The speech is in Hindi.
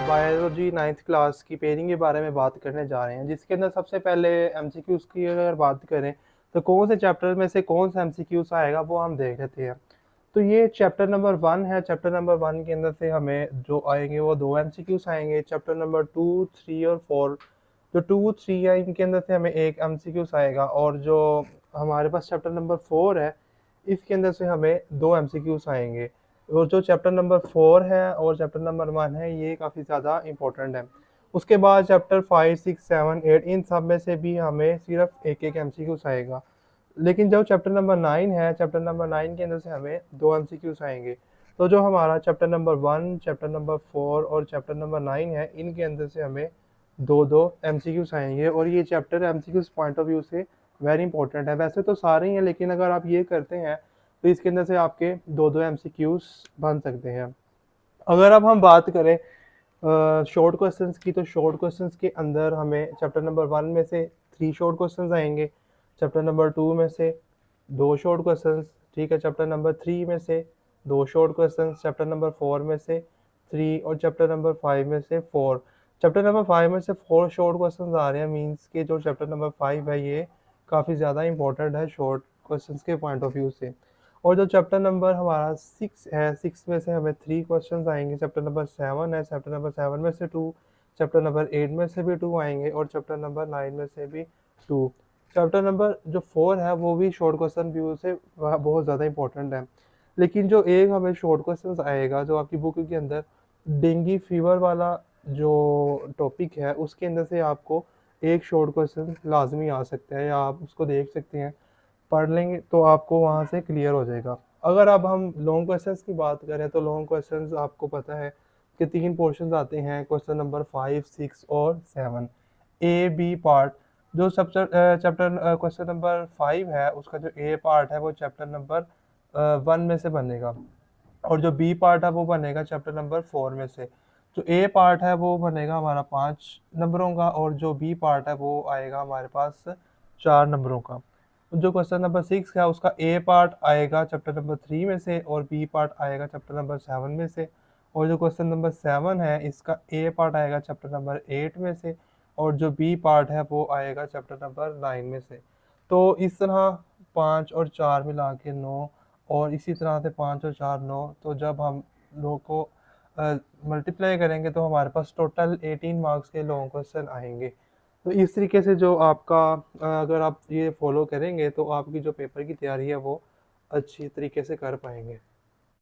बायोलॉजी 9th क्लास की पेयरिंग के बारे में बात करने जा रहे हैं, जिसके अंदर सबसे पहले एमसीक्यूज़ की अगर बात करें तो कौन से चैप्टर में से कौन सा एमसीक्यूज़ आएगा वो हम देख लेते हैं। तो ये चैप्टर नंबर 1 है। चैप्टर नंबर 1 के अंदर से हमें जो आएंगे वो 2 एमसीक्यूज़ आएंगे। चैप्टर नंबर 2, 3 और 4, जो 2, 3 है इनके अंदर से हमें एक एमसीक्यूज़ आएगा, और जो हमारे पास चैप्टर नंबर 4 है इसके अंदर से हमें 2 एमसीक्यूज़ आएंगे। और जो चैप्टर नंबर 4 है और चैप्टर नंबर 1 है ये काफ़ी ज़्यादा इंपॉर्टेंट है। उसके बाद चैप्टर 5, 6, 7, 8 इन सब में से भी हमें सिर्फ एक एक एमसीक्यूज़ आएगा। लेकिन जो चैप्टर नंबर 9 है, चैप्टर नंबर 9 के अंदर से हमें 2 एमसीक्यूज़ आएंगे। तो जो हमारा चैप्टर नंबर 1, चैप्टर नंबर 4 और चैप्टर नंबर 9 है इनके अंदर से हमें 2-2 एमसीक्यूज़ आएंगे, और ये chapter MCQs point of view से वेरी इंपॉर्टेंट है। वैसे तो सारे ही हैं, लेकिन अगर आप ये करते हैं तो इसके अंदर से आपके 2-2 एमसीक्यूज़ बन सकते हैं। अगर अब हम बात करें शॉर्ट क्वेश्चंस की, तो शॉर्ट क्वेश्चंस के अंदर हमें चैप्टर नंबर 1 में से 3 शॉर्ट क्वेश्चंस आएंगे, चैप्टर नंबर 2 में से 2 शॉर्ट क्वेश्चंस, ठीक है, चैप्टर नंबर 3 में से 2 शॉर्ट क्वेश्चंस, चैप्टर नंबर 4 में से 3 और चैप्टर नंबर 5 में से 4। चैप्टर नंबर 5 में से 4 शॉर्ट क्वेश्चंस आ रहे हैं, मींस के जो चैप्टर नंबर 5 है ये काफ़ी ज़्यादा इंपॉर्टेंट है शॉर्ट क्वेश्चंस के पॉइंट ऑफ व्यू से। और जो चैप्टर नंबर हमारा 6 है, 6 में से हमें 3 क्वेश्चंस आएंगे। चैप्टर नंबर 7 है, चैप्टर नंबर 7 में से 2, चैप्टर नंबर 8 में से भी 2 आएंगे, और चैप्टर नंबर 9 में से भी 2। चैप्टर नंबर जो 4 है वो भी शॉर्ट क्वेश्चन व्यू से बहुत ज़्यादा इंपॉर्टेंट है। लेकिन जो एक हमें शॉर्ट क्वेश्चन आएगा जो आपकी बुक के अंदर डेंगू फीवर वाला जो टॉपिक है उसके अंदर से आपको एक शॉर्ट क्वेश्चन लाजमी आ सकता है, या आप उसको देख सकते हैं, पढ़ लेंगे तो आपको वहाँ से क्लियर हो जाएगा। अगर अब हम लॉन्ग क्वेश्चंस की बात करें तो लॉन्ग क्वेश्चंस आपको पता है कि 3 पोर्शंस आते हैं, क्वेश्चन नंबर 5, 6 और 7, ए बी पार्ट। जो चैप्टर क्वेश्चन नंबर 5 है उसका जो ए पार्ट है वो चैप्टर नंबर 1 में से बनेगा, और जो बी पार्ट है वो बनेगा चैप्टर नंबर 4 में से। जो ए पार्ट है वो बनेगा हमारा 5 नंबरों का, और जो बी पार्ट है वो आएगा हमारे पास 4 नंबरों का। जो क्वेश्चन नंबर 6 है उसका ए पार्ट आएगा चैप्टर नंबर 3 में से, और बी पार्ट आएगा चैप्टर नंबर 7 में से। और जो क्वेश्चन नंबर 7 है इसका ए पार्ट आएगा चैप्टर नंबर 8 में से, और जो बी पार्ट है वो आएगा चैप्टर नंबर 9 में से। तो इस तरह 5 और 4 मिला के 9, और इसी तरह से 5 और 4 9। तो जब हम लोगों को मल्टीप्लाई करेंगे तो हमारे पास टोटल 18 मार्क्स के लॉन्ग क्वेश्चन आएंगे। तो इस तरीके से जो आपका अगर आप ये फॉलो करेंगे तो आपकी जो पेपर की तैयारी है वो अच्छी तरीके से कर पाएंगे।